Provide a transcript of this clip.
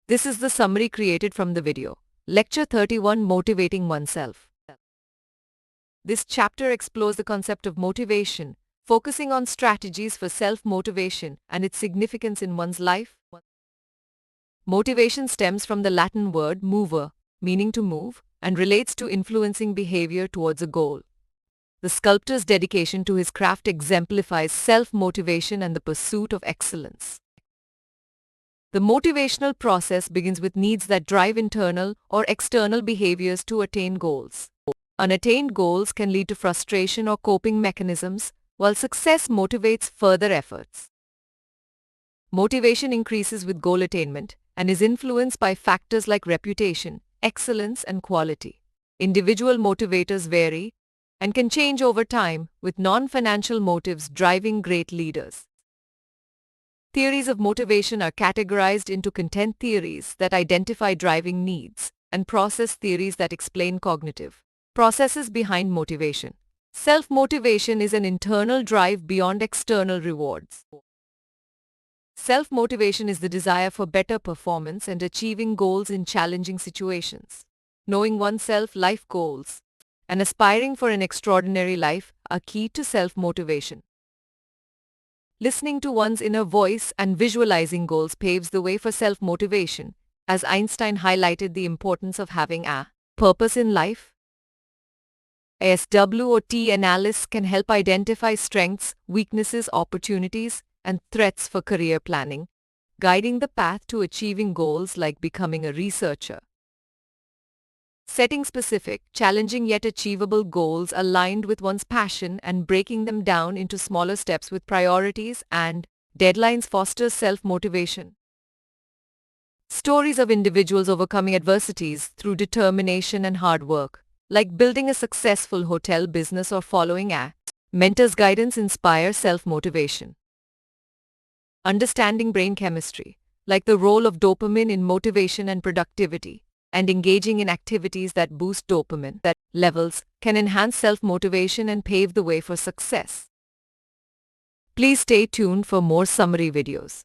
This is the summary created from the video. Lecture 31, Motivating Oneself. This chapter explores the concept of motivation, focusing on strategies for self-motivation and its significance in one's life. Motivation stems from the Latin word mover, meaning to move, and relates to influencing behavior towards a goal. The sculptor's dedication to his craft exemplifies self-motivation and the pursuit of excellence. The motivational process begins with needs that drive internal or external behaviors to attain goals. Unattained goals can lead to frustration or coping mechanisms, while success motivates further efforts. Motivation increases with goal attainment and is influenced by factors like reputation, excellence, and quality. Individual motivators vary and can change over time, with non-financial motives driving great leaders. Theories of motivation are categorized into content theories that identify driving needs and process theories that explain cognitive processes behind motivation. Self-motivation is an internal drive beyond external rewards. Self-motivation is the desire for better performance and achieving goals in challenging situations. Knowing oneself life goals and aspiring for an extraordinary life are key to self-motivation. Listening to one's inner voice and visualizing goals paves the way for self-motivation, as Einstein highlighted the importance of having a purpose in life. SWOT analysis can help identify strengths, weaknesses, opportunities, and threats for career planning, guiding the path to achieving goals like becoming a researcher. Setting specific, challenging yet achievable goals aligned with one's passion and breaking them down into smaller steps with priorities and deadlines fosters self-motivation. Stories of individuals overcoming adversities through determination and hard work, like building a successful hotel business or following a mentor's guidance, inspire self-motivation. Understanding brain chemistry, like the role of dopamine in motivation and productivity, and engaging in activities that boost dopamine levels can enhance self-motivation and pave the way for success. Please stay tuned for more summary videos.